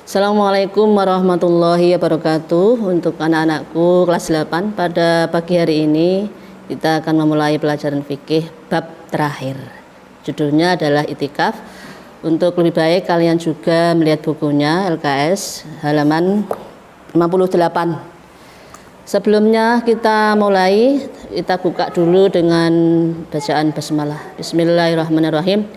Assalamualaikum warahmatullahi wabarakatuh. Untuk anak-anakku kelas 8, pada pagi hari ini kita akan memulai pelajaran fikih bab terakhir. Judulnya adalah itikaf. Untuk lebih baik kalian juga melihat bukunya LKS halaman 58. Sebelumnya kita mulai, kita buka dulu dengan bacaan basmalah. Bismillahirrahmanirrahim.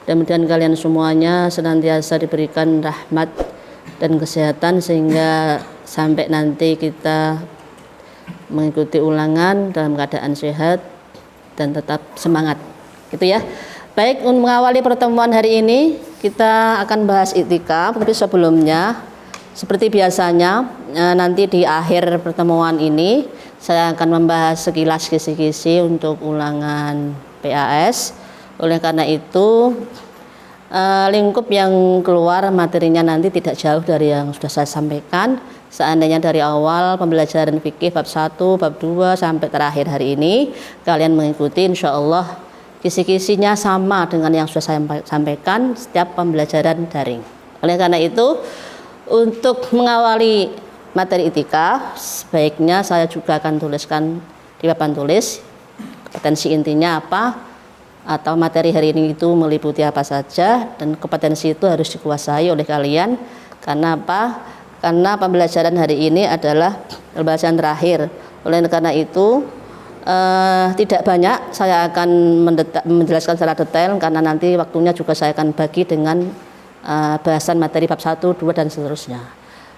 Mudah-mudahan kalian semuanya senantiasa diberikan rahmat dan kesehatan sehingga sampai nanti kita mengikuti ulangan dalam keadaan sehat dan tetap semangat, gitu ya. Baik, untuk mengawali pertemuan hari ini kita akan bahas iktikaf, tapi sebelumnya seperti biasanya nanti di akhir pertemuan ini saya akan membahas sekilas kisi-kisi untuk ulangan PAS. Oleh karena itu lingkup yang keluar materinya nanti tidak jauh dari yang sudah saya sampaikan. Seandainya dari awal pembelajaran fikih bab 1, bab 2 sampai terakhir hari ini kalian mengikuti, insya Allah kisi-kisinya sama dengan yang sudah saya sampaikan setiap pembelajaran daring. Oleh karena itu, untuk mengawali materi itikaf, sebaiknya saya juga akan tuliskan di papan tulis kompetensi intinya apa, atau materi hari ini itu meliputi apa saja, dan kompetensi itu harus dikuasai oleh kalian. Karena apa? Karena pembelajaran hari ini adalah pembelajaran terakhir. Oleh karena itu tidak banyak saya akan menjelaskan secara detail, karena nanti waktunya juga saya akan bagi dengan bahasan materi bab 1, 2 dan seterusnya.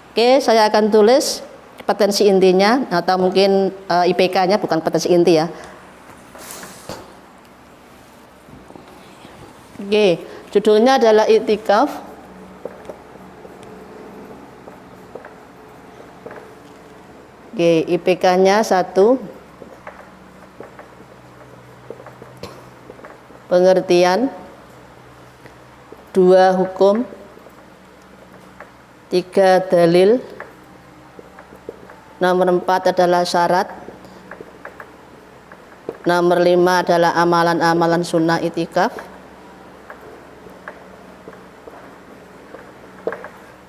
Oke, saya akan tulis kompetensi intinya, atau mungkin IPK-nya, bukan kompetensi inti ya. Oke, judulnya adalah iktikaf. Oke, IPK-nya 1. Pengertian. 2 hukum. 3 dalil. Nomor 4 adalah syarat. Nomor 5 adalah amalan-amalan sunnah iktikaf.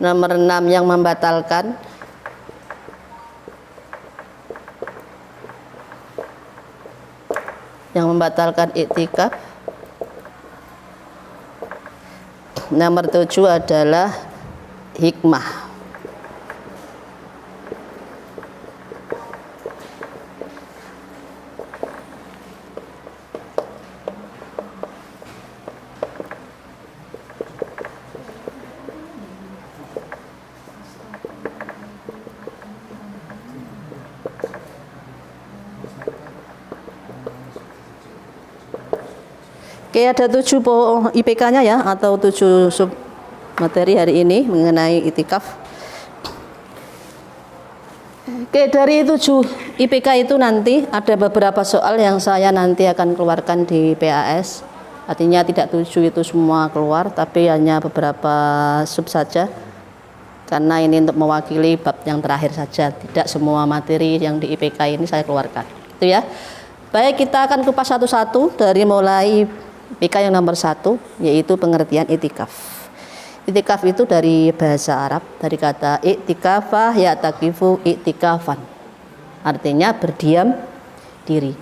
Nomor 6 yang membatalkan. Yang membatalkan iktikaf. Nomor 7 adalah hikmah. Oke, ada 7 IPK-nya ya, atau 7 sub materi hari ini mengenai iktikaf. Oke, dari 7 IPK itu nanti ada beberapa soal yang saya nanti akan keluarkan di PAS. Artinya tidak 7 itu semua keluar, tapi hanya beberapa sub saja. Karena ini untuk mewakili bab yang terakhir saja, tidak semua materi yang di IPK ini saya keluarkan. Itu ya. Baik, kita akan kupas satu-satu dari mulai IPK yang nomor 1, yaitu pengertian iktikaf. Iktikaf itu dari bahasa Arab, dari kata iktikafah ya'takifu iktikafan. Artinya berdiam diri.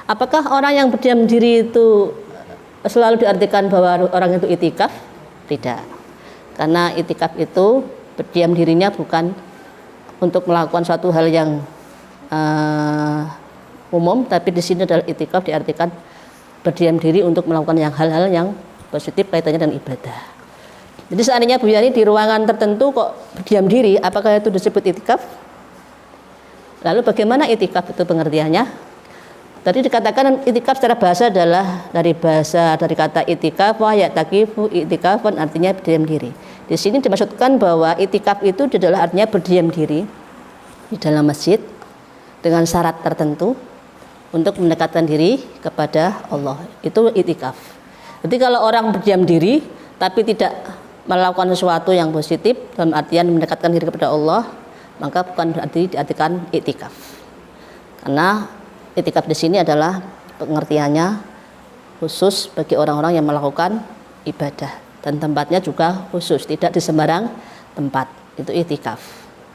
Apakah orang yang berdiam diri itu selalu diartikan bahwa orang itu iktikaf? Tidak. Karena iktikaf itu berdiam dirinya bukan untuk melakukan suatu hal yang umum, tapi di sini adalah iktikaf diartikan berdiam diri untuk melakukan hal-hal yang positif kaitannya dengan ibadah. Jadi seandainya Bu Yani di ruangan tertentu kok berdiam diri, apakah itu disebut iktikaf? Lalu bagaimana iktikaf itu pengertiannya? Tadi dikatakan iktikaf secara bahasa adalah dari kata iktikaf wa ya'takifu iktikafan, artinya berdiam diri. Di sini dimaksudkan bahwa iktikaf itu adalah artinya berdiam diri di dalam masjid dengan syarat tertentu untuk mendekatkan diri kepada Allah. Itu iktikaf. Jadi kalau orang berdiam diri tapi tidak melakukan sesuatu yang positif dalam artian mendekatkan diri kepada Allah, maka bukan berarti diartikan iktikaf. Karena iktikaf di sini adalah pengertiannya khusus bagi orang-orang yang melakukan ibadah, dan tempatnya juga khusus, tidak di sembarang tempat. Itu i'tikaf.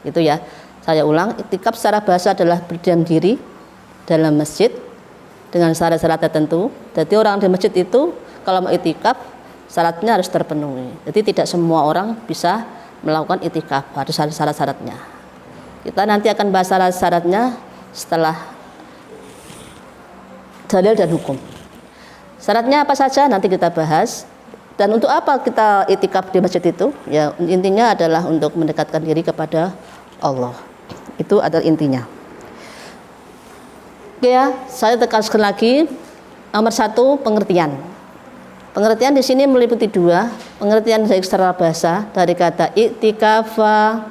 Itu ya. Saya ulang, i'tikaf secara bahasa adalah berdiam diri dalam masjid dengan syarat-syarat tertentu. Jadi orang di masjid itu kalau mau i'tikaf syaratnya harus terpenuhi. Jadi tidak semua orang bisa melakukan i'tikaf, harus ada syarat-syaratnya. Kita nanti akan bahas syarat-syaratnya setelah dalil dan hukum. Syaratnya apa saja nanti kita bahas. Dan untuk apa kita i'tikaf di masjid itu? Ya intinya adalah untuk mendekatkan diri kepada Allah. Itu adalah intinya. Oke ya, saya tekankan lagi. Nomor 1, pengertian. Pengertian di sini meliputi 2. Pengertian dari secara bahasa dari kata i'tikafa,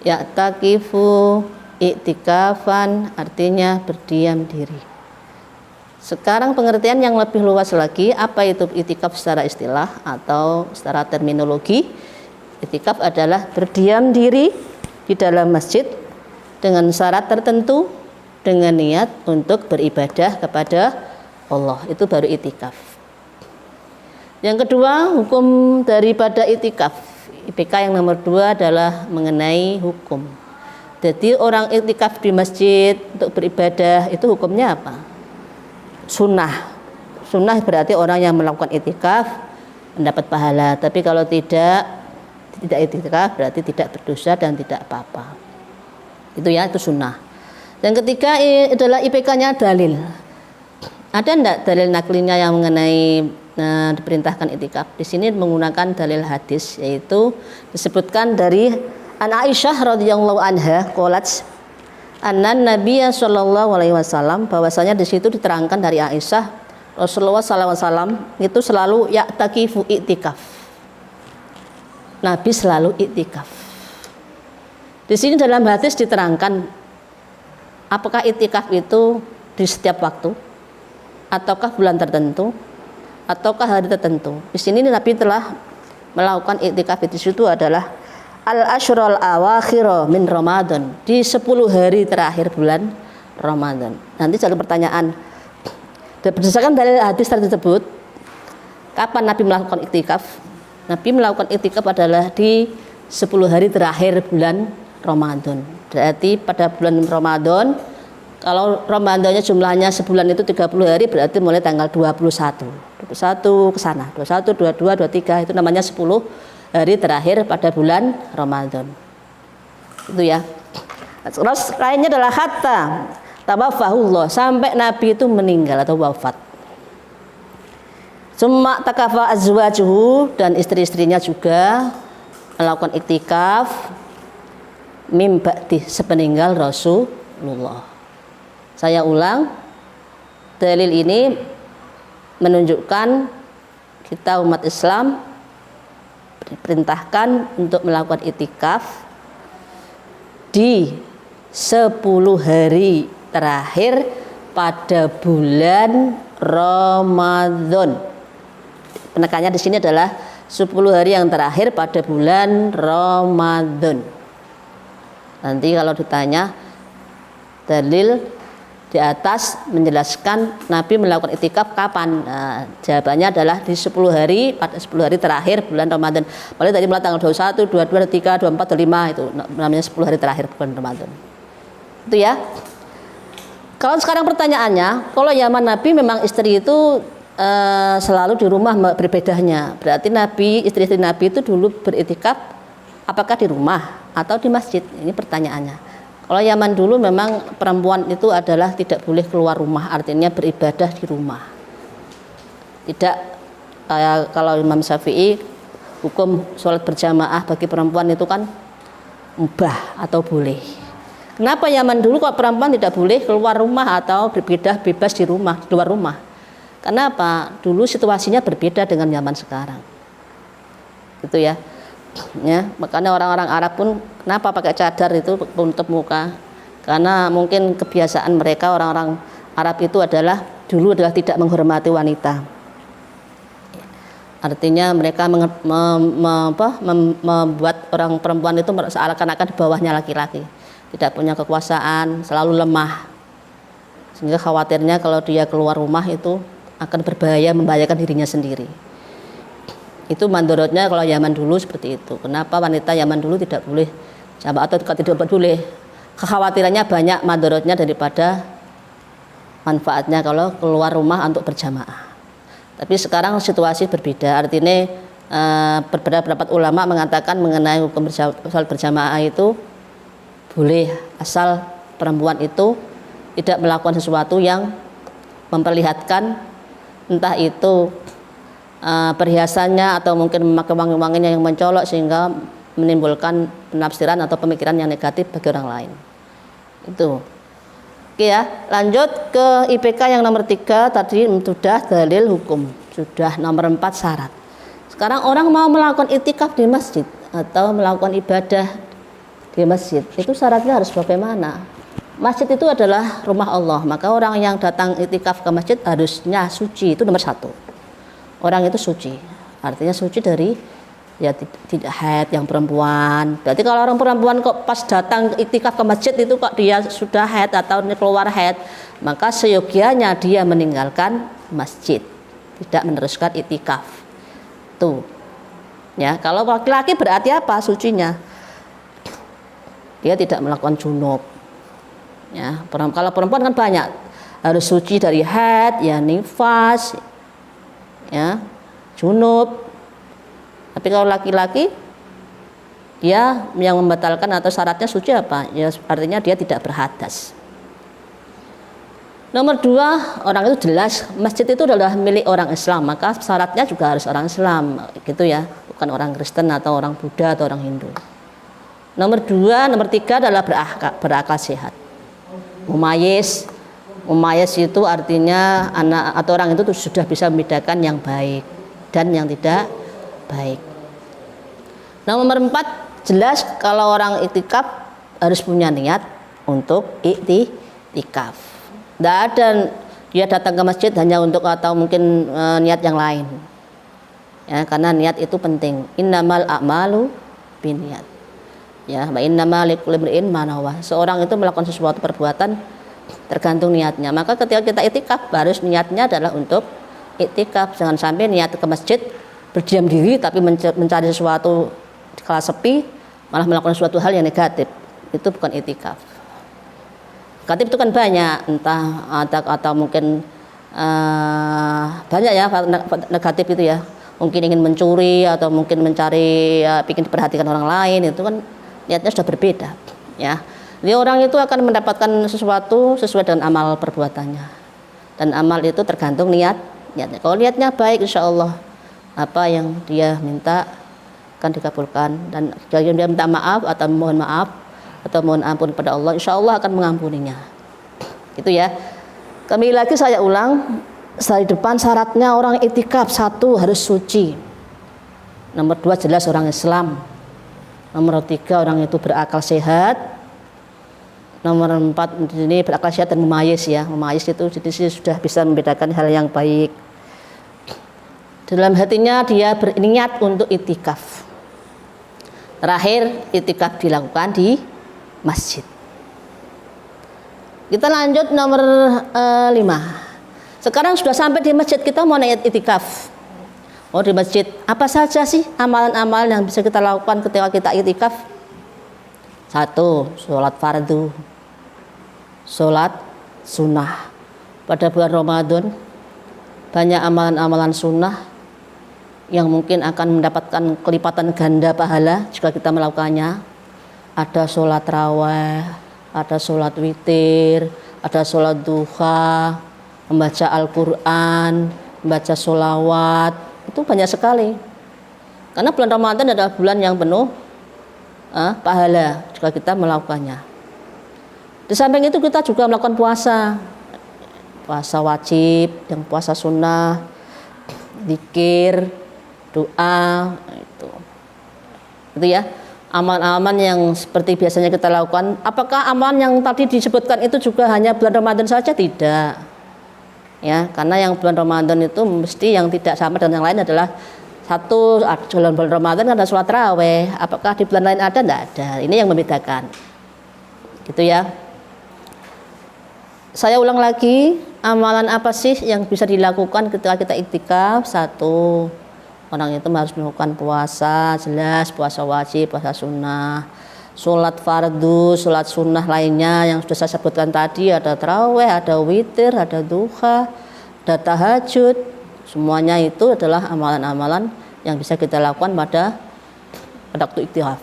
ya'takifu, i'tikafan, artinya berdiam diri. Sekarang pengertian yang lebih luas lagi, apa itu i'tikaf secara istilah atau secara terminologi. I'tikaf adalah berdiam diri di dalam masjid dengan syarat tertentu dengan niat untuk beribadah kepada Allah. Itu baru i'tikaf. Yang kedua, hukum daripada i'tikaf. IPK yang nomor 2 adalah mengenai hukum. Jadi orang i'tikaf di masjid untuk beribadah itu hukumnya apa? Sunnah. Sunnah berarti orang yang melakukan i'tikaf mendapat pahala. Tapi kalau tidak i'tikaf berarti tidak berdosa dan tidak apa-apa. Itu ya, itu sunnah. Yang ketiga adalah IPK-nya dalil. Ada enggak dalil naklinya yang mengenai diperintahkan i'tikaf? Di sini menggunakan dalil hadis, yaitu disebutkan dari An Aisyah radhiyallahu anha qalat anna Nabiyya sallallahu alaihi wasallam, bahwasanya di situ diterangkan dari Aisyah Rasulullah sallallahu alaihi wasallam itu selalu ya'takifu i'tikaf. Nabi selalu i'tikaf. Di sini dalam hadis diterangkan apakah i'tikaf itu di setiap waktu ataukah bulan tertentu ataukah hari tertentu. Di sini Nabi telah melakukan i'tikaf di situ adalah al-asyrul awakhir min Ramadan, di 10 hari terakhir bulan Ramadan. Nanti ada pertanyaan. Berdasarkan dalil hadis tersebut, kapan Nabi melakukan i'tikaf? Nabi melakukan i'tikaf adalah di 10 hari terakhir bulan Ramadan. Berarti pada bulan Ramadan, kalau Ramadannya jumlahnya sebulan itu 30 hari, berarti mulai tanggal 21 ke sana, 21, 22, 23, itu namanya 10 hari terakhir pada bulan Ramadan. Itu ya. Terus lainnya adalah hatta tawaffahullah, sampai Nabi itu meninggal atau wafat. Summa takafa azwajuhu, dan istri-istrinya juga melakukan i'tikaf mim ba'di, sepeninggal Rasulullah. Saya ulang, dalil ini menunjukkan kita umat Islam diperintahkan untuk melakukan i'tikaf di 10 hari terakhir pada bulan Ramadan. Penekannya di sini adalah 10 hari yang terakhir pada bulan Ramadan. Nanti kalau ditanya dalil di atas menjelaskan Nabi melakukan i'tikaf kapan. Nah, jawabannya adalah di 10 hari pada 10 hari terakhir bulan Ramadan. Mulai tadi mulai tanggal 21, 22, 23, 24, 25, itu namanya 10 hari terakhir bulan Ramadan. Itu ya. Kalau sekarang pertanyaannya, kalau zaman Nabi memang istri itu selalu di rumah beribadahnya. Berarti Nabi, istri-istri Nabi itu dulu beriktikaf apakah di rumah atau di masjid? Ini pertanyaannya. Kalau zaman dulu memang perempuan itu adalah tidak boleh keluar rumah, artinya beribadah di rumah. Tidak kayak kalau Imam Syafi'i, hukum sholat berjamaah bagi perempuan itu kan mubah atau boleh. Kenapa zaman dulu kok perempuan tidak boleh keluar rumah atau beribadah bebas di rumah, di luar rumah? Karena apa? Dulu situasinya berbeda dengan zaman sekarang. Gitu ya. Ya, makanya orang-orang Arab pun kenapa pakai cadar itu penutup muka? Karena mungkin kebiasaan mereka orang-orang Arab itu adalah dulu adalah tidak menghormati wanita. Artinya mereka membuat orang perempuan itu seakan-akan di bawahnya laki-laki, tidak punya kekuasaan, selalu lemah. Sehingga khawatirnya kalau dia keluar rumah itu akan berbahaya, membahayakan dirinya sendiri. Itu mandorotnya kalau zaman dulu seperti itu. Kenapa wanita zaman dulu tidak boleh jamaah atau tidak boleh? Kekhawatirannya banyak mandorotnya daripada manfaatnya kalau keluar rumah untuk berjamaah. Tapi sekarang situasi berbeda. Artinya beberapa ulama mengatakan mengenai hukum berjamaah itu boleh asal perempuan itu tidak melakukan sesuatu yang memperlihatkan, entah itu perhiasannya atau mungkin memakai wangi-wanginya yang mencolok sehingga menimbulkan penafsiran atau pemikiran yang negatif bagi orang lain. Itu. Oke ya, lanjut ke IPK yang nomor 3 tadi sudah dalil hukum, sudah nomor 4 syarat. Sekarang orang mau melakukan itikaf di masjid atau melakukan ibadah di masjid, itu syaratnya harus bagaimana? Masjid itu adalah rumah Allah, maka orang yang datang itikaf ke masjid harusnya suci, itu nomor 1. Orang itu suci, artinya suci dari ya tidak haid yang perempuan. Berarti kalau orang perempuan kok pas datang iktikaf ke masjid itu kok dia sudah haid atau keluar haid, maka seyogianya dia meninggalkan masjid, tidak meneruskan iktikaf. Tuh. Ya, kalau laki-laki berarti apa sucinya? Dia tidak melakukan junub. Ya, kalau perempuan kan banyak, harus suci dari haid, ya nifas, ya junub. Tapi kalau laki-laki dia yang membatalkan atau syaratnya suci apa? Ya artinya dia tidak berhadas. Nomor 2, orang itu jelas masjid itu adalah milik orang Islam, maka syaratnya juga harus orang Islam, gitu ya, bukan orang Kristen atau orang Buddha atau orang Hindu. Nomor 3 adalah berakal sehat. Mumayyiz itu artinya anak atau orang itu sudah bisa membedakan yang baik dan yang tidak baik. Nomor 4, jelas kalau orang iktikaf harus punya niat untuk iktikaf. Tidak ada dia datang ke masjid hanya untuk atau mungkin niat yang lain. Ya, karena niat itu penting. Innamal a'malu binniyat. Ya, wa innamal likulli imri'in ma nawa. Seorang itu melakukan sesuatu perbuatan tergantung niatnya. Maka ketika kita iktikaf harus niatnya adalah untuk iktikaf. Jangan sampai niat ke masjid berdiam diri tapi mencari sesuatu di kelas sepi malah melakukan suatu hal yang negatif. Itu bukan iktikaf. Negatif itu kan banyak, entah atau mungkin banyak ya negatif itu ya. Mungkin ingin mencuri atau mungkin mencari ingin diperhatikan orang lain, itu kan niatnya sudah berbeda ya. Jadi orang itu akan mendapatkan sesuatu sesuai dengan amal perbuatannya, dan amal itu tergantung niatnya. Kalau niatnya baik, insya Allah apa yang dia minta akan dikabulkan, dan jika dia minta maaf atau mohon maaf atau mohon ampun kepada Allah, insya Allah akan mengampuninya. Itu ya. Kembali lagi saya ulang, dari depan syaratnya orang iktikaf 1 harus suci. Nomor 2 jelas orang Islam. Nomor 3 orang itu berakal sehat. Nomor 4 ini berakal sehat dan mumayyiz ya. Mumayyiz itu jadi sudah bisa membedakan hal yang baik. Dalam hatinya dia berniat untuk iktikaf. Terakhir iktikaf dilakukan di masjid. Kita lanjut nomor 5. Sekarang sudah sampai di masjid, kita mau niat iktikaf. Oh, di masjid apa saja sih amalan-amalan yang bisa kita lakukan ketika kita iktikaf? 1, sholat fardu, sholat sunnah. Pada bulan Ramadan banyak amalan-amalan sunnah yang mungkin akan mendapatkan kelipatan ganda pahala jika kita melakukannya. Ada sholat raweh, ada sholat witir, ada sholat duha, membaca Al-Quran, membaca sholawat, itu banyak sekali. Karena bulan Ramadan adalah bulan yang penuh pahala jika kita melakukannya. Di samping itu kita juga melakukan puasa wajib, yang puasa sunnah, zikir, doa, itu ya. Amal-amal yang seperti biasanya kita lakukan. Apakah amalan yang tadi disebutkan itu juga hanya bulan Ramadan saja? Tidak. Ya, karena yang bulan Ramadan itu mesti yang tidak sama dengan yang lain adalah 1, bulan Ramadan kan ada sholat raweh. Apakah di bulan lain ada? Tidak ada. Ini yang membedakan. Gitu ya. Saya ulang lagi, amalan apa sih yang bisa dilakukan ketika kita iktikaf? 1, Orang itu harus melakukan puasa, jelas puasa wajib, puasa sunnah, sholat fardu, sholat sunnah lainnya yang sudah saya sebutkan tadi, ada taraweh, ada witir, ada duha, ada tahajud. Semuanya itu adalah amalan-amalan yang bisa kita lakukan pada waktu iktikaf.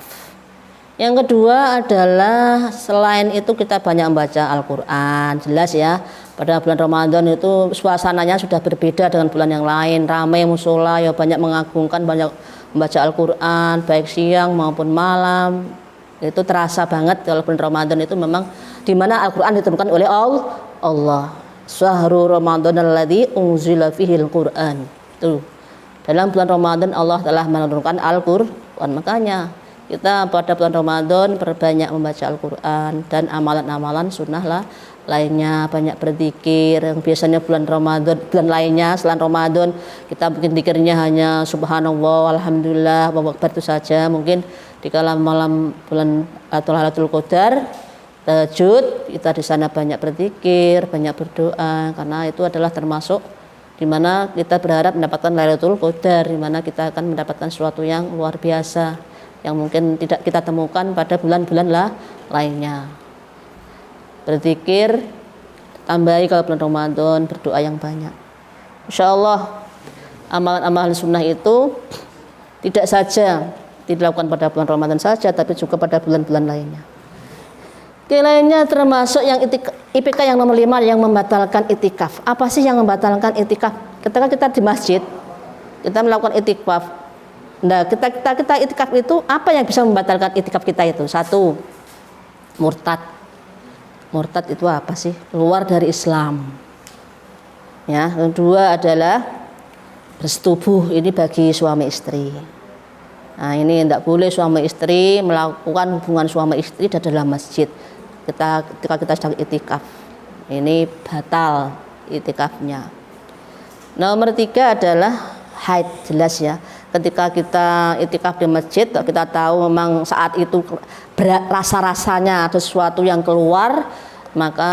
Yang kedua adalah selain itu kita banyak membaca Al-Quran. Jelas ya, pada bulan Ramadan itu suasananya sudah berbeda dengan bulan yang lain. Ramai musola, ya banyak mengagungkan, banyak membaca Al-Quran baik siang maupun malam. Itu terasa banget kalau bulan Ramadan itu memang di mana Al-Quran diturunkan oleh Allah. Syahrul Ramadan alladzi unzila fihil Quran. Itu dalam bulan Ramadan Allah telah menurunkan Al-Quran. Makanya kita pada bulan Ramadan perbanyak membaca Al-Quran dan amalan-amalan sunnah lah lainnya, banyak berzikir. Yang biasanya bulan Ramadan, bulan lainnya selain Ramadan kita mungkin zikirnya hanya subhanallah, alhamdulillah, Allahu akbar itu saja. Mungkin di kala malam bulan atau Lailatul Qadar, tahajud, kita di sana banyak berzikir, banyak berdoa, karena itu adalah termasuk di mana kita berharap mendapatkan Lailatul Qadar, di mana kita akan mendapatkan sesuatu yang luar biasa yang mungkin tidak kita temukan pada bulan-bulan lainnya. Berzikir, tambahi kalau bulan Ramadan, berdoa yang banyak. Insya Allah amalan-amalan sunnah itu tidak saja dilakukan pada bulan Ramadan saja, tapi juga pada bulan-bulan lainnya. Lainnya termasuk yang IPK yang nomor 5 yang membatalkan itikaf. Apa sih yang membatalkan itikaf? Ketika kita di masjid, kita melakukan itikaf. Nah, kita itikaf itu apa yang bisa membatalkan itikaf kita itu? Satu, murtad. Murtad itu apa sih? Keluar dari Islam. Ya, yang kedua adalah bersetubuh. Ini bagi suami istri. Nah, ini tidak boleh suami istri melakukan hubungan suami istri di dalam masjid. Ketika kita sedang itikaf, ini batal itikafnya. Nomor 3 adalah haid, jelas ya. Ketika kita itikaf di masjid, kita tahu memang saat itu rasa-rasanya ada sesuatu yang keluar, maka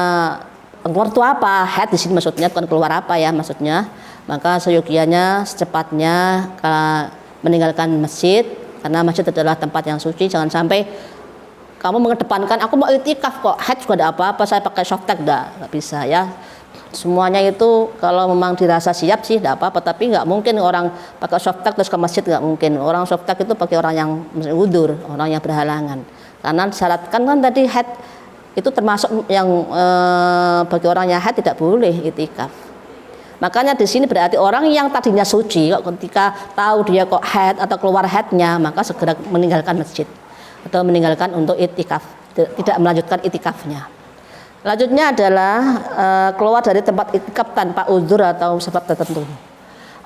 keluar itu apa? Haid di sini maksudnya, bukan keluar apa ya maksudnya. Maka seyogianya secepatnya meninggalkan masjid, karena masjid adalah tempat yang suci. Jangan sampai kamu mengedepankan aku mau itikaf kok haid juga ada apa-apa, saya pakai softtek, nggak bisa ya. Semuanya itu kalau memang dirasa siap sih tidak apa-apa, tapi nggak mungkin orang pakai softtek terus ke masjid, nggak mungkin. Orang softtek itu pakai orang yang udzur, orang yang berhalangan. Karena disyaratkan kan tadi haid itu termasuk yang bagi orang yang haid tidak boleh itikaf. Makanya di sini berarti orang yang tadinya suci kok ketika tahu dia kok haid atau keluar haidnya, maka segera meninggalkan masjid atau meninggalkan untuk itikaf, tidak melanjutkan itikafnya. Selanjutnya adalah keluar dari tempat itikaf tanpa uzur atau sebab tertentu.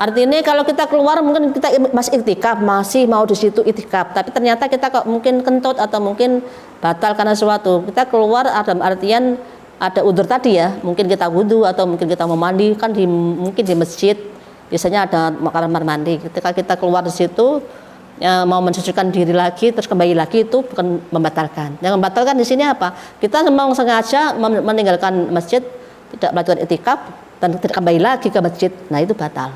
Artinya kalau kita keluar mungkin kita masih itikaf, masih mau di situ itikaf, tapi ternyata kita kok mungkin kentut atau mungkin batal karena sesuatu. Kita keluar dalam artian ada uzur tadi ya, mungkin kita wudhu atau mungkin kita mau mandi, kan mungkin di masjid biasanya ada kamar mandi. Ketika kita keluar di situ ya, mau mensucikan diri lagi terus kembali lagi, itu bukan membatalkan. Yang membatalkan di sini apa? Kita memang sengaja meninggalkan masjid, tidak melakukan itikaf dan tidak kembali lagi ke masjid. Nah, itu batal.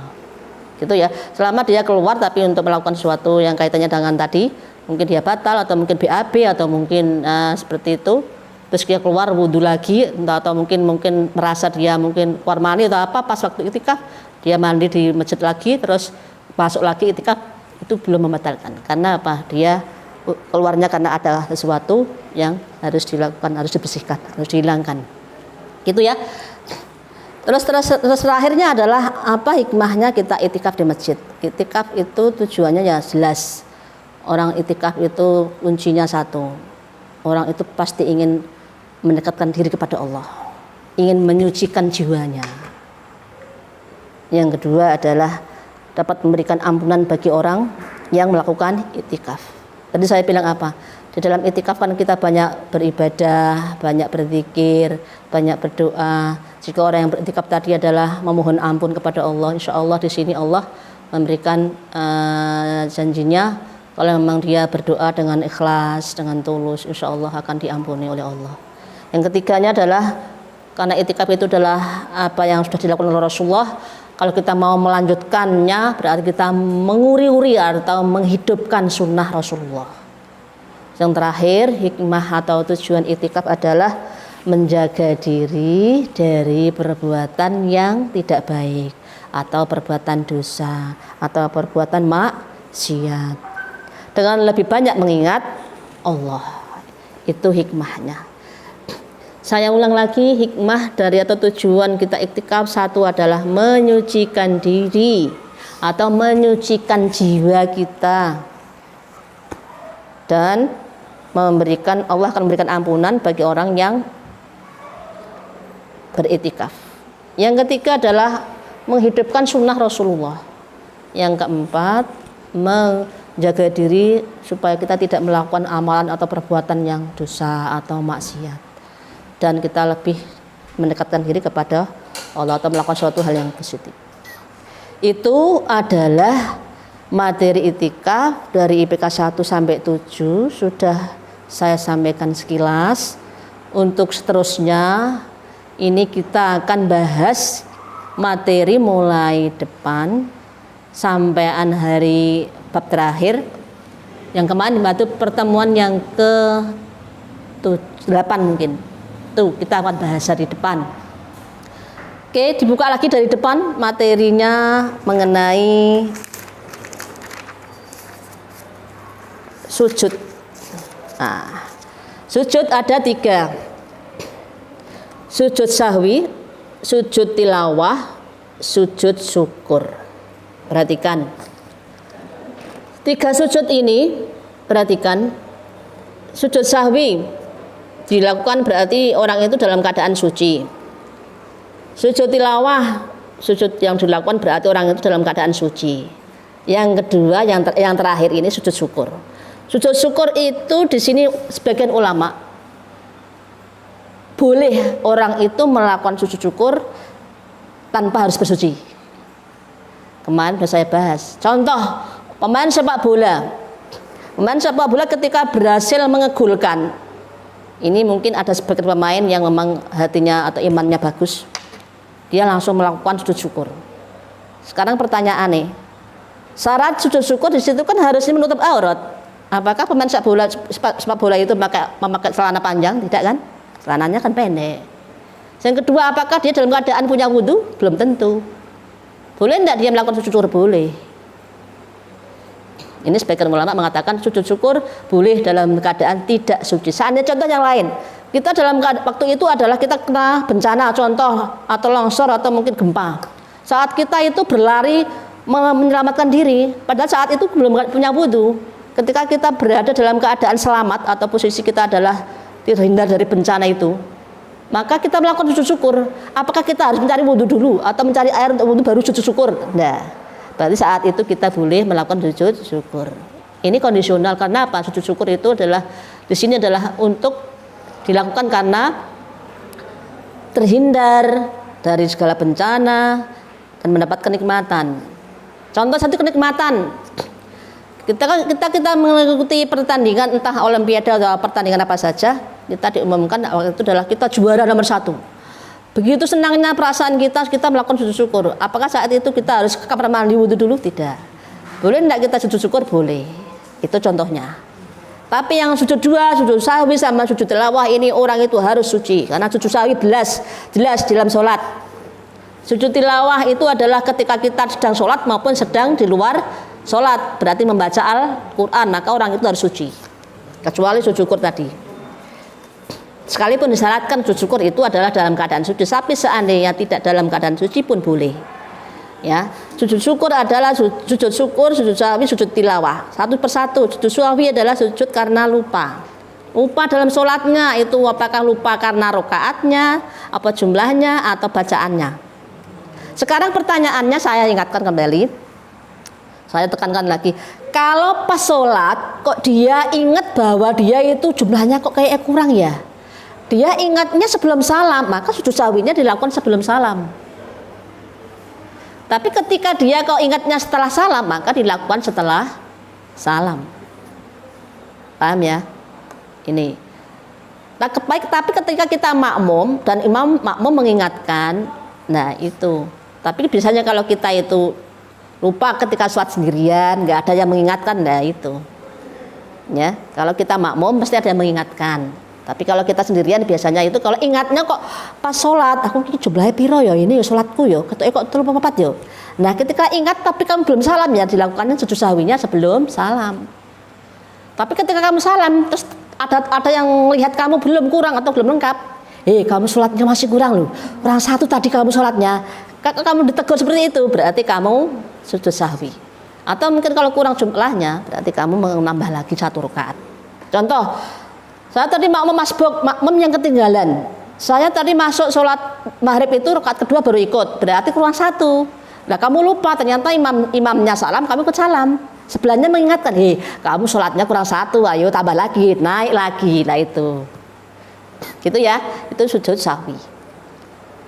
Gitu ya. Selama dia keluar tapi untuk melakukan sesuatu yang kaitannya dengan tadi, mungkin dia batal atau mungkin BAB atau mungkin seperti itu. Terus dia keluar wudhu lagi atau mungkin merasa dia mungkin keluar mandi atau apa, pas waktu itikaf dia mandi di masjid lagi terus masuk lagi itikaf, itu belum membatalkan. Karena apa? Dia keluarnya karena ada sesuatu yang harus dilakukan, harus dibersihkan, harus dihilangkan. Gitu ya. Terus terakhirnya adalah apa hikmahnya kita itikaf di masjid? Itikaf itu tujuannya ya jelas. Orang itikaf itu kuncinya satu. Orang itu pasti ingin mendekatkan diri kepada Allah, ingin menyucikan jiwanya. Yang kedua adalah dapat memberikan ampunan bagi orang yang melakukan itikaf. Tadi saya bilang apa? Di dalam itikaf kan kita banyak beribadah, banyak berzikir, banyak berdoa. Jika orang yang beritikaf tadi adalah memohon ampun kepada Allah, insya Allah di sini Allah memberikan janjinya, kalau memang dia berdoa dengan ikhlas, dengan tulus, insya Allah akan diampuni oleh Allah. Yang ketiganya adalah karena itikaf itu adalah apa yang sudah dilakukan oleh Rasulullah. Kalau kita mau melanjutkannya berarti kita menguri-uri atau menghidupkan sunnah Rasulullah. Yang terakhir, hikmah atau tujuan iktikaf adalah menjaga diri dari perbuatan yang tidak baik atau perbuatan dosa atau perbuatan maksiat. Dengan lebih banyak mengingat Allah. Itu hikmahnya. Saya ulang lagi, hikmah dari atau tujuan kita iktikaf satu adalah menyucikan diri atau menyucikan jiwa kita, dan Allah akan memberikan ampunan bagi orang yang beriktikaf. Yang ketiga adalah menghidupkan sunnah Rasulullah. Yang keempat, menjaga diri supaya kita tidak melakukan amalan atau perbuatan yang dosa atau maksiat, dan kita lebih mendekatkan diri kepada Allah atau melakukan suatu hal yang positif. Itu adalah materi iktikaf dari IPK 1 sampai 7 sudah saya sampaikan sekilas. Untuk seterusnya ini kita akan bahas materi mulai depan sampaian hari bab terakhir. Yang kemarin itu pertemuan yang ke-8 mungkin. Tuh, kita akan bahas di depan. Oke, dibuka lagi dari depan materinya mengenai sujud. Nah, sujud ada 3. Sujud sahwi, sujud tilawah, sujud syukur. Perhatikan. 3 sujud ini, perhatikan. Sujud sahwi dilakukan berarti orang itu dalam keadaan suci. Sujud tilawah, sujud yang dilakukan berarti orang itu dalam keadaan suci. Yang kedua, yang terakhir ini sujud syukur. Sujud syukur itu di sini sebagian ulama boleh orang itu melakukan sujud syukur tanpa harus bersuci. Kemarin sudah saya bahas. Contoh, pemain sepak bola. Pemain sepak bola ketika berhasil mengegulkan, ini mungkin ada sebagian pemain yang memang hatinya atau imannya bagus, dia langsung melakukan sujud syukur. Sekarang pertanyaannya, syarat sujud syukur di situ kan harusnya menutup aurat. Apakah pemain sepak bola itu memakai celana panjang? Tidak kan? Celananya kan pendek. Yang kedua, apakah dia dalam keadaan punya wudhu? Belum tentu. Boleh tidak dia melakukan sujud syukur? Boleh. Ini sebagian ulama mengatakan sujud syukur boleh dalam keadaan tidak suci. Seandainya contoh yang lain, kita dalam waktu itu adalah kita kena bencana, contoh atau longsor atau mungkin gempa. Saat kita itu berlari menyelamatkan diri, padahal saat itu belum punya wudhu. Ketika kita berada dalam keadaan selamat atau posisi kita adalah terhindar dari bencana itu, maka kita melakukan sujud syukur. Apakah kita harus mencari wudhu dulu atau mencari air untuk wudhu baru sujud syukur? Nah, berarti saat itu kita boleh melakukan sujud syukur. Ini kondisional. Karena apa? Sujud syukur itu adalah di sini adalah untuk dilakukan karena terhindar dari segala bencana dan mendapat kenikmatan. Contoh satu kenikmatan. Kita mengikuti pertandingan entah olimpiade atau pertandingan apa saja, kita diumumkan waktu itu adalah kita juara nomor 1. Begitu senangnya perasaan kita melakukan sujud syukur. Apakah saat itu kita harus ke kamar mandi wudhu dulu? Tidak. Boleh tidak kita sujud syukur? Boleh. Itu contohnya. Tapi yang sujud 2, sujud sahwi sama sujud tilawah ini orang itu harus suci. Karena sujud sahwi jelas dalam sholat. Sujud tilawah itu adalah ketika kita sedang sholat maupun sedang di luar sholat, berarti membaca Al-Quran, maka orang itu harus suci. Kecuali sujud syukur tadi. Sekalipun disyaratkan sujud syukur itu adalah dalam keadaan suci, tapi seandainya tidak dalam keadaan suci pun boleh. Ya, sujud syukur adalah sujud syukur, sujud sahwi, sujud tilawah. Satu persatu. Sujud sahwi adalah sujud karena lupa. Lupa dalam sholatnya itu apakah lupa karena rokaatnya, apa jumlahnya atau bacaannya. Sekarang pertanyaannya saya ingatkan kembali. Saya tekankan lagi, kalau pas sholat kok dia ingat bahwa dia itu jumlahnya kok kayak kurang ya, dia ingatnya sebelum salam, maka sujud sahwinya dilakukan sebelum salam. Tapi ketika dia kok ingatnya setelah salam, maka dilakukan setelah salam. Paham ya? Ini. Nah, tapi ketika kita makmum dan makmum mengingatkan, nah itu Tapi biasanya kalau kita itu lupa ketika sholat sendirian, nggak ada yang mengingatkan, nah itu. Ya, kalau kita makmum pasti ada yang mengingatkan. Tapi kalau kita sendirian biasanya itu kalau ingatnya kok pas sholat, aku ini jumlahnya piro ya, ini ya sholatku ya, kok 34 ya. Nah ketika ingat tapi kamu belum salam ya, dilakukannya sujud sahwinya sebelum salam. Tapi ketika kamu salam terus ada yang lihat kamu belum kurang atau belum lengkap, kamu sholatnya masih kurang loh, kurang 1 tadi kamu sholatnya. Kalau kamu ditegur seperti itu berarti kamu sujud sahwi. Atau mungkin kalau kurang jumlahnya berarti kamu menambah lagi 1 rakaat. Contoh, saya tadi makmum yang ketinggalan. Saya tadi masuk sholat maghrib itu rakaat kedua baru ikut, berarti kurang 1. Nah kamu lupa ternyata imamnya salam, kamu ikut salam. Sebelahnya mengingatkan, kamu sholatnya kurang 1, ayo tambah lagi, naik lagi. Nah itu, gitu ya, itu sujud sahwi.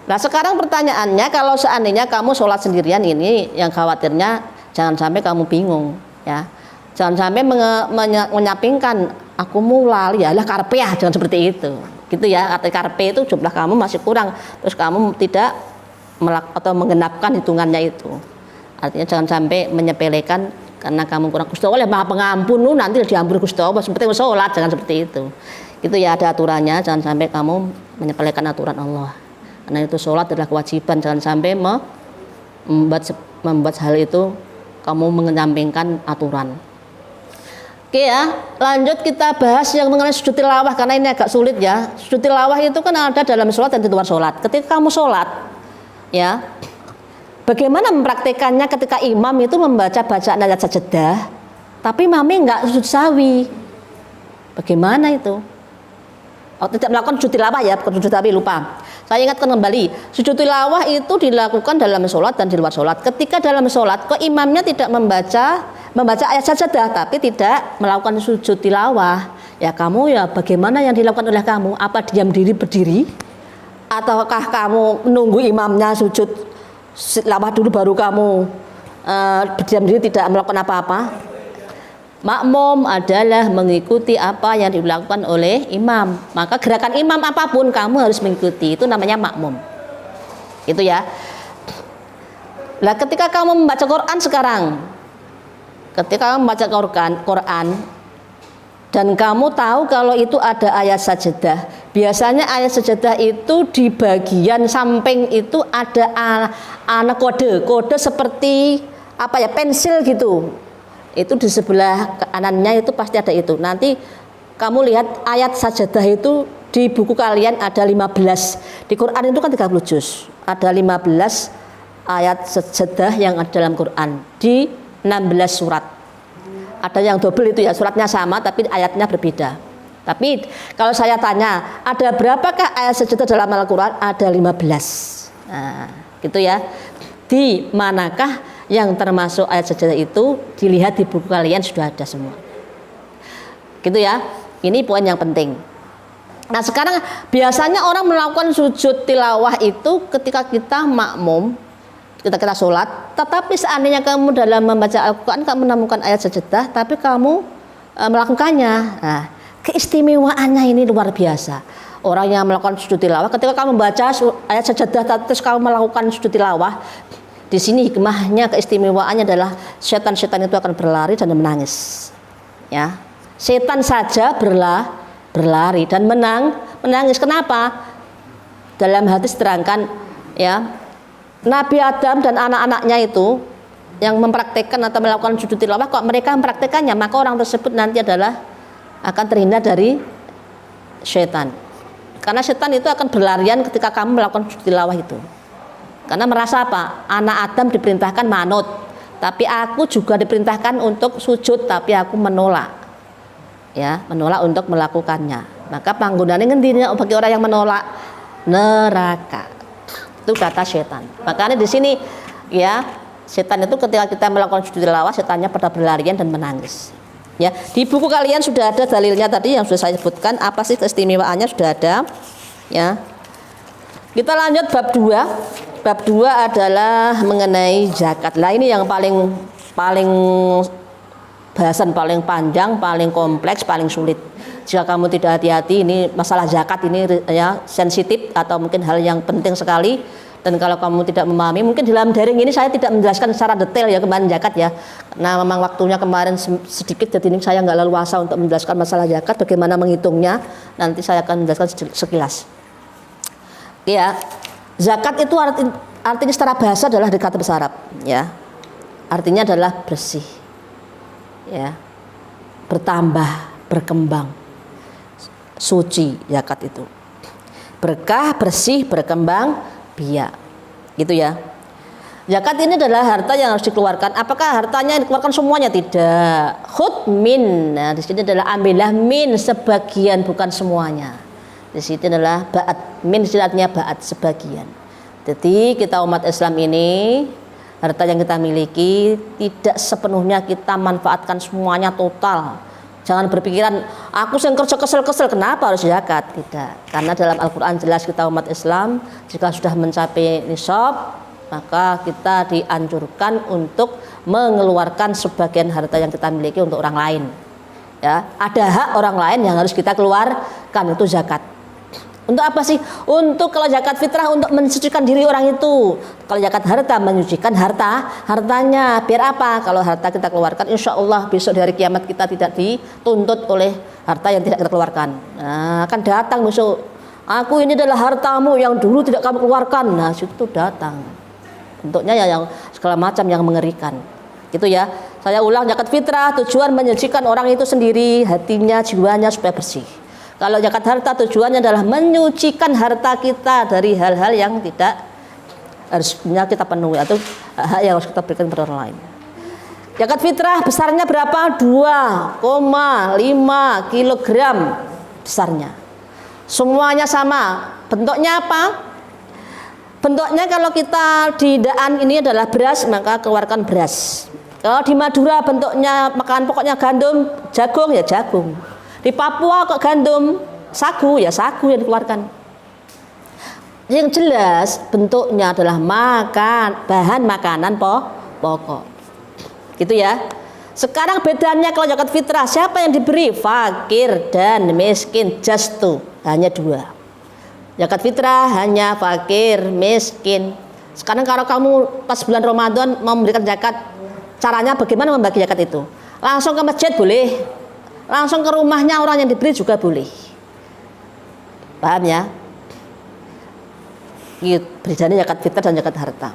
Nah sekarang pertanyaannya, kalau seandainya kamu sholat sendirian ini, yang khawatirnya jangan sampai kamu bingung, ya. Jangan sampai menyampingkan aku mulai ya lah karpe ya, jangan seperti itu. Gitu ya, kata karpe itu jumlah kamu masih kurang, terus kamu tidak menggenapkan hitungannya itu. Artinya jangan sampai menyepelekan karena kamu kurang Gusti Allah Maha Pengampun, nanti diampuni Gusti Allah seperti sholat, jangan seperti itu. Itu ya ada aturannya, jangan sampai kamu menyepelekan aturan Allah. Karena itu sholat adalah kewajiban, jangan sampai membuat hal itu kamu menyampingkan aturan. Oke ya, lanjut kita bahas yang mengenai sujud tilawah karena ini agak sulit ya. Sujud tilawah itu kan ada dalam sholat dan di luar sholat. Ketika kamu sholat, ya, bagaimana mempraktekannya ketika imam itu membaca bacaan ayat sajadah, tapi mami nggak sujud sahwi? Bagaimana itu? Oh, tidak melakukan sujud tilawah ya, bukan sujud sahwi, lupa. Saya ingatkan kembali, sujud tilawah itu dilakukan dalam sholat dan di luar sholat. Ketika dalam sholat, kok imamnya tidak membaca ayat sajadah, tapi tidak melakukan sujud tilawah. Ya kamu ya bagaimana yang dilakukan oleh kamu? Apa diam diri berdiri? Ataukah kamu menunggu imamnya sujud tilawah dulu baru kamu berdiam diri tidak melakukan apa-apa? Makmum adalah mengikuti apa yang dilakukan oleh imam. Maka gerakan imam apapun kamu harus mengikuti. Itu namanya makmum. Itu ya. Nah, ketika kamu membaca Quran sekarang, ketika kamu membaca Quran dan kamu tahu kalau itu ada ayat sajadah, biasanya ayat sajadah itu di bagian samping itu ada kode seperti apa ya, pensil gitu. Itu di sebelah kanannya itu pasti ada itu. Nanti kamu lihat ayat sajadah itu di buku kalian ada 15. Di Quran itu kan 30 juz. Ada 15 ayat sajadah yang ada dalam Quran di 16 surat. Ada yang double itu ya, suratnya sama tapi ayatnya berbeda. Tapi kalau saya tanya, ada berapakah ayat sajadah dalam Al-Quran? Ada 15. Nah, gitu ya. Di manakah yang termasuk ayat sajadah itu? Dilihat di buku kalian sudah ada semua. Gitu ya. Ini poin yang penting. Nah, sekarang biasanya orang melakukan sujud tilawah itu ketika kita makmum, kita sholat. Tetapi seandainya kamu dalam membaca Al-Quran kamu menemukan ayat sajadah, tapi kamu melakukannya. Nah, keistimewaannya ini luar biasa. Orang yang melakukan sujud tilawah, ketika kamu membaca ayat sajadah terus kamu melakukan sujud tilawah, di sini hikmahnya, keistimewaannya adalah setan-setan itu akan berlari dan menangis. Ya, setan saja berlari dan menangis. Kenapa? Dalam hadis terangkan, ya, Nabi Adam dan anak-anaknya itu yang mempraktekkan atau melakukan sujud tilawah, kok mereka mempraktekannya, maka orang tersebut nanti adalah akan terhindar dari setan. Karena setan itu akan berlarian ketika kamu melakukan sujud tilawah itu. Karena merasa apa? Anak Adam diperintahkan manut, tapi aku juga diperintahkan untuk sujud, tapi aku menolak. Ya, menolak untuk melakukannya. Maka panggonane ngendine bagi orang yang menolak? Neraka. Itu kata setan. Makanya di sini ya, setan itu ketika kita melakukan sujud tilawah, setannya pada berlarian dan menangis. Ya, di buku kalian sudah ada dalilnya tadi yang sudah saya sebutkan, apa sih keistimewaannya sudah ada. Ya. Kita lanjut bab 2. Bab 2 adalah mengenai zakat. Lah ini yang paling bahasan paling panjang, paling kompleks, paling sulit. Jika kamu tidak hati-hati, ini masalah zakat ini ya sensitif atau mungkin hal yang penting sekali Dan kalau kamu tidak memahami, mungkin dalam daring ini saya tidak menjelaskan secara detail ya kemarin zakat ya. Karena memang waktunya kemarin sedikit, jadi ini saya nggak leluasa untuk menjelaskan masalah zakat, bagaimana menghitungnya. Nanti saya akan menjelaskan sekilas. Ya, zakat itu artinya secara bahasa adalah dari kata bahasa Arab, ya. Artinya adalah bersih, ya, bertambah, berkembang, suci zakat itu. Berkah, bersih, berkembang biak, gitu ya. Zakat ini adalah harta yang harus dikeluarkan. Apakah hartanya dikeluarkan semuanya? Tidak. Khud min. Nah, di sini adalah ambillah min, sebagian, bukan semuanya. Di sini adalah ba'at. Min artinya ba'at, sebagian. Jadi kita umat Islam ini, harta yang kita miliki tidak sepenuhnya kita manfaatkan semuanya total. Jangan berpikiran aku yang kerja kesel-kesel kenapa harus zakat. Tidak, karena dalam Al-Quran jelas kita umat Islam jika sudah mencapai nisab maka kita dianjurkan untuk mengeluarkan sebagian harta yang kita miliki untuk orang lain, ya. Ada hak orang lain yang harus kita keluarkan, itu zakat. Untuk apa sih? Untuk kalau zakat fitrah untuk mensucikan diri orang itu. Kalau zakat harta menyucikan hartanya. Biar apa? Kalau harta kita keluarkan, insya Allah besok di hari kiamat kita tidak dituntut oleh harta yang tidak kita keluarkan. Nah, akan datang besok. Aku ini adalah hartamu yang dulu tidak kamu keluarkan. Nah, situ datang. Bentuknya ya yang segala macam yang mengerikan. Gitu ya. Saya ulang, zakat fitrah tujuan menyucikan orang itu sendiri, hatinya, jiwanya supaya bersih. Kalau zakat harta tujuannya adalah menyucikan harta kita dari hal-hal yang tidak harusnya kita penuhi atau hak yang harus kita berikan kepada orang lain. Zakat fitrah besarnya berapa? 2,5 kg besarnya. Semuanya sama. Bentuknya apa? Bentuknya kalau kita di Daan ini adalah beras, maka keluarkan beras. Kalau di Madura bentuknya makanan pokoknya gandum, jagung ya jagung. Di Papua kok gandum, sagu ya sagu yang dikeluarkan. Yang jelas bentuknya adalah bahan makanan pokok. Gitu ya. Sekarang bedanya kalau zakat fitrah, siapa yang diberi? Fakir dan miskin, just two, hanya 2. Zakat fitrah hanya fakir, miskin. Sekarang kalau kamu pas bulan Ramadan mau memberikan zakat, caranya bagaimana membagi zakat itu? Langsung ke masjid boleh. Langsung ke rumahnya orang yang diberi juga boleh. Paham ya? Bedanya zakat fitrah dan zakat harta.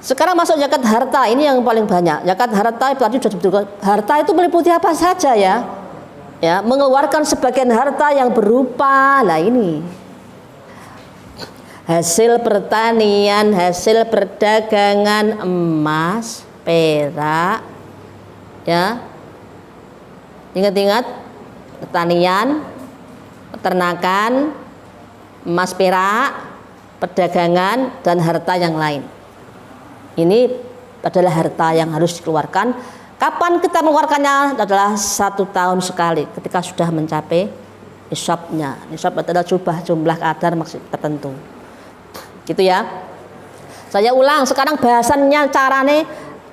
Sekarang masuk zakat harta, ini yang paling banyak. Zakat harta berarti harta itu meliputi apa saja ya? Ya, mengeluarkan sebagian harta yang berupa ini hasil pertanian, hasil perdagangan, emas, perak, ya. Ingat-ingat, pertanian, peternakan, emas perak, perdagangan, dan harta yang lain. Ini adalah harta yang harus dikeluarkan. Kapan kita mengeluarkannya? Adalah 1 tahun sekali ketika sudah mencapai nisabnya. Nisab adalah jumlah kadar maksud tertentu. Gitu ya. Saya ulang, sekarang bahasannya carane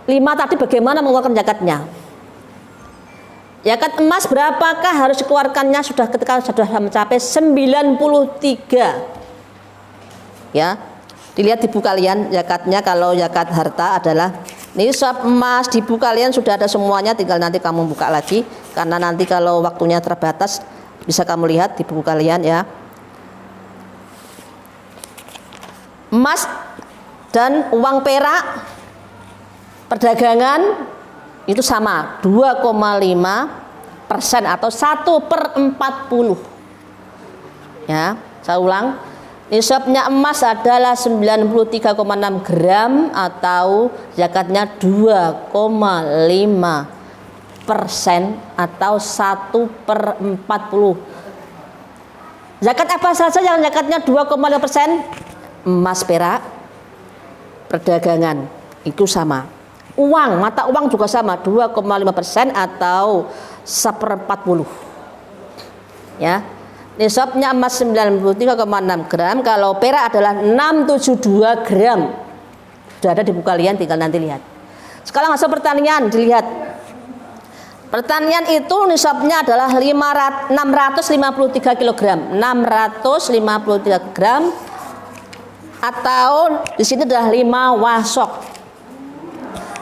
5 tadi bagaimana mengeluarkan zakatnya. Zakat emas berapakah harus dikeluarkannya sudah ketika sudah mencapai 93. Ya. Dilihat di buku kalian zakatnya. Kalau zakat harta adalah nisab emas, di buku kalian sudah ada semuanya, tinggal nanti kamu buka lagi karena nanti kalau waktunya terbatas bisa kamu lihat di buku kalian ya. Emas dan uang perak perdagangan itu sama 2,5% atau 1/40. Ya, saya ulang. Nisabnya emas adalah 93,6 gram atau zakatnya 2,5% atau 1/40. Zakat apa saja yang zakatnya 2,5%? Emas, perak, perdagangan itu sama. Uang, mata uang juga sama 2,5% atau 1/40. Ya. Nisabnya emas 93,6 gram, kalau perak adalah 672 gram. Sudah ada di buku kalian, tinggal nanti lihat. Sekarang hasil pertanian dilihat. Pertanian itu nisabnya adalah 653 kg. 653 gram atau di sini adalah 5 wasok.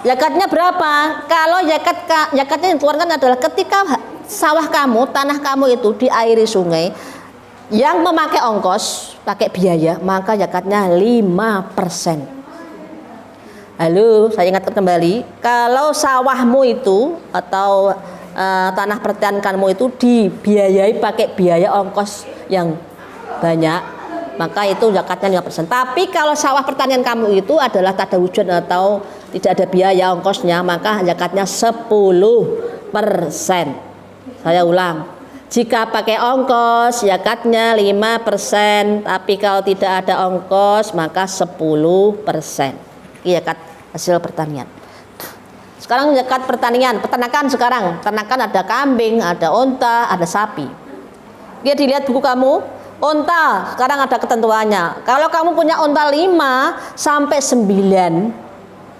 Zakatnya berapa? Kalau zakatnya yang dikeluarkan adalah ketika sawah kamu, tanah kamu itu diairi sungai yang memakai ongkos, pakai biaya, maka zakatnya 5%. Halo, saya ingatkan kembali, kalau sawahmu itu atau tanah pertanian kamu itu dibiayai pakai biaya ongkos yang banyak, maka itu zakatnya 5%. Tapi kalau sawah pertanian kamu itu adalah tak ada hujan atau tidak ada biaya ongkosnya, maka zakatnya 10%. Saya ulang, jika pakai ongkos zakatnya 5%, tapi kalau tidak ada ongkos maka 10%. Zakat hasil pertanian. Sekarang zakat pertanian, peternakan sekarang. Peternakan ada kambing, ada onta, ada sapi. Dia dilihat buku kamu, onta sekarang ada ketentuannya. Kalau kamu punya onta 5 sampai 9,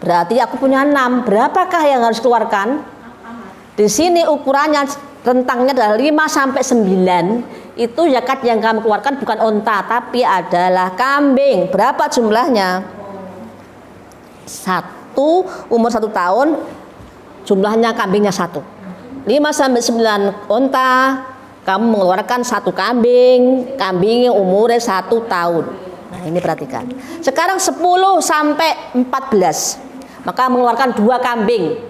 berarti aku punya 6. Berapakah yang harus keluarkan? Di sini ukurannya rentangnya adalah 5 sampai 9. Itu zakat yang kamu keluarkan bukan onta, tapi adalah kambing. Berapa jumlahnya? 1, umur 1 tahun, jumlahnya kambingnya 1. 5 sampai 9 onta, kamu mengeluarkan 1 kambing, kambingnya umurnya 1 tahun. Nah, ini perhatikan. Sekarang 10 sampai 14, maka mengeluarkan 2 kambing.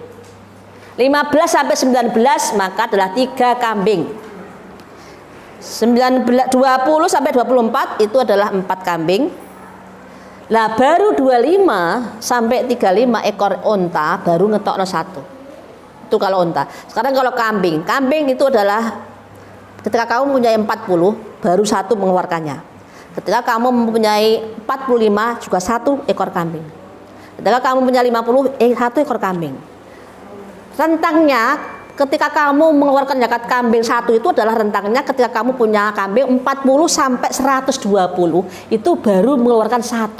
15 sampai 19 maka adalah 3 kambing. 20 sampai 24 itu adalah 4 kambing. Nah, baru 25 sampai 35 ekor onta baru ngetokno 1. Itu kalau onta. Sekarang kalau kambing itu adalah ketika kamu mempunyai 40 baru 1 mengeluarkannya. Ketika kamu mempunyai 45 juga 1 ekor kambing. Ketika kamu mempunyai 50 1 ekor kambing. Rentangnya ketika kamu mengeluarkan zakat kambing 1 itu adalah rentangnya ketika kamu punya kambing 40 sampai 120 itu baru mengeluarkan 1.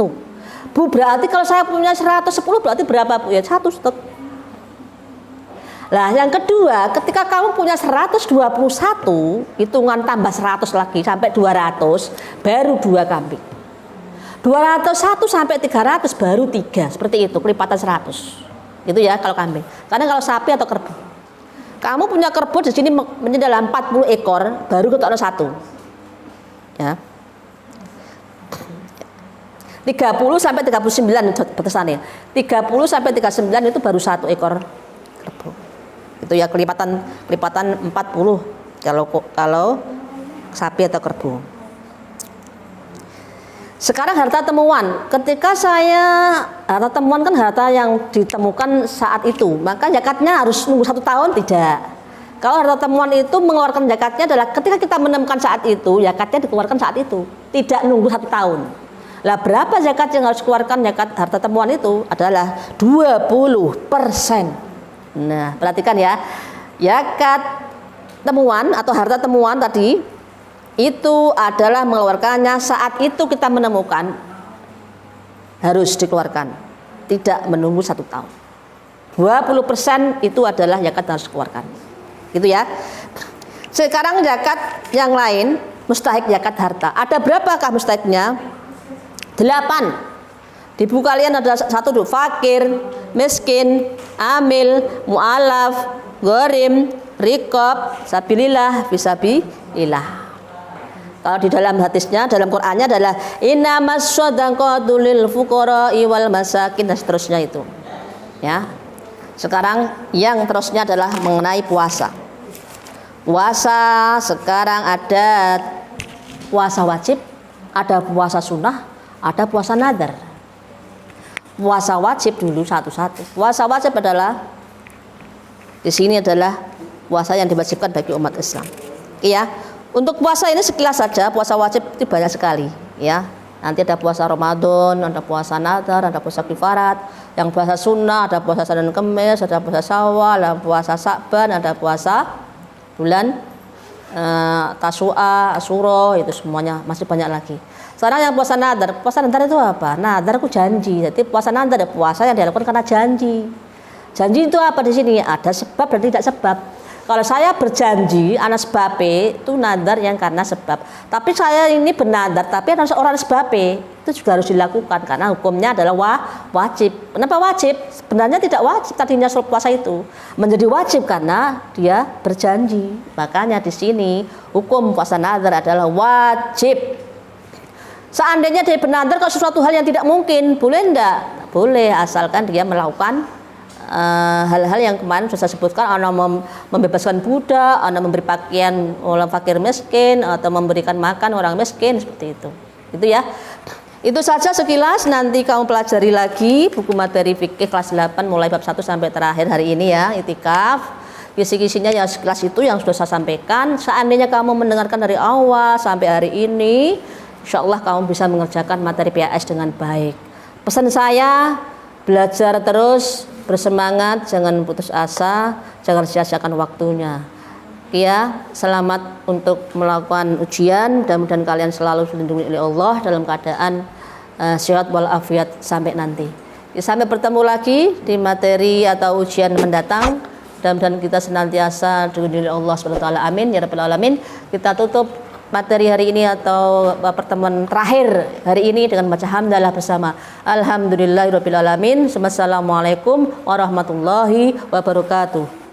Bu, berarti kalau saya punya 110 berarti berapa, Bu? Ya 1 stok. Nah, yang kedua, ketika kamu punya 121, hitungan tambah 100 lagi sampai 200 baru 2 kambing. 201 sampai 300 baru 3, seperti itu, kelipatan 100. Gitu ya kalau kambing. Karena kalau sapi atau kerbau, kamu punya kerbau di sini dalam 40 ekor baru ketokno 1. Ya. 30 sampai 39 batasannya. 30 sampai 39 itu baru 1 ekor kerbau. Itu ya kelipatan 40 kalau sapi atau kerbau. Sekarang harta temuan, ketika harta temuan kan harta yang ditemukan saat itu, maka zakatnya harus nunggu 1 tahun? Tidak. Kalau harta temuan itu mengeluarkan zakatnya adalah ketika kita menemukan saat itu, zakatnya dikeluarkan saat itu, tidak nunggu 1 tahun. Lah, berapa zakat yang harus dikeluarkan zakat harta temuan itu? Adalah 20%. Nah, perhatikan ya, zakat temuan atau harta temuan tadi itu adalah mengeluarkannya saat itu kita menemukan, harus dikeluarkan, tidak menunggu 1 tahun. 20% itu adalah zakat harus dikeluarkan, gitu ya. Sekarang zakat yang lain, mustahik zakat harta. Ada berapakah mustahiknya? 8. Di buku kalian ada 1 dulu, fakir, miskin, amil, mu'alaf, gharim, riqab, sabilillah, fisabilillah. Kalau di dalam hadisnya, dalam Qur'annya adalah innamas shadaqatu lil fuqara'i wal masakin, dan seterusnya itu. Ya. Sekarang yang terusnya adalah mengenai puasa. Puasa sekarang ada puasa wajib, ada puasa sunnah, ada puasa nadar. Puasa wajib dulu satu-satu. Puasa wajib adalah di sini adalah puasa yang diwajibkan bagi umat Islam. Iya. Untuk puasa ini sekilas saja, puasa wajib itu banyak sekali, ya. Nanti ada puasa Ramadan, ada puasa Nadar, ada puasa Kifarat, yang puasa sunnah, ada puasa Senin Kemis, ada puasa Syawal, ada puasa Sa'ban, ada puasa bulan Tasu'a, Asyura, itu semuanya masih banyak lagi. Sekarang yang puasa Nadar itu apa? Nadar itu janji. Jadi puasa Nadar adalah puasa yang dilakukan karena janji. Janji itu apa di sini? Ada sebab dan tidak sebab. Kalau saya berjanji anak sebabe itu nadar yang karena sebab. Tapi saya ini bernadar tapi ada seorang sebabe itu juga harus dilakukan karena hukumnya adalah wajib. Kenapa wajib? Sebenarnya tidak wajib tadinya sholat puasa itu menjadi wajib karena dia berjanji. Makanya di sini hukum puasa nadar adalah wajib. Seandainya dia bernadar kalau sesuatu hal yang tidak mungkin, boleh enggak? Boleh, asalkan dia melakukan hal-hal yang kemarin sudah saya sebutkan, anak membebaskan budak, anak memberi pakaian orang fakir miskin, atau memberikan makan orang miskin, seperti itu. Itu ya. Itu saja sekilas, nanti kamu pelajari lagi buku materi fikih kelas 8 mulai bab 1 sampai terakhir hari ini ya, itikaf. Kisi-kisinya ya sekilas itu yang sudah saya sampaikan. Seandainya kamu mendengarkan dari awal sampai hari ini, insya Allah kamu bisa mengerjakan materi PAS dengan baik. Pesan saya, belajar terus, bersemangat, jangan putus asa, jangan sia-siakan waktunya. Ya, selamat untuk melakukan ujian, dan mudah-mudahan kalian selalu dilindungi oleh Allah dalam keadaan sehat walafiat sampai nanti. Ya, sampai bertemu lagi di materi atau ujian mendatang. Mudah-mudahan kita senantiasa dilindungi oleh Allah SWT. Amin ya rabbal alamin. Kita tutup materi hari ini atau pertemuan terakhir hari ini dengan baca hamdalah bersama alhamdulillahirabbil alamin. Wassalamualaikum warahmatullahi wabarakatuh.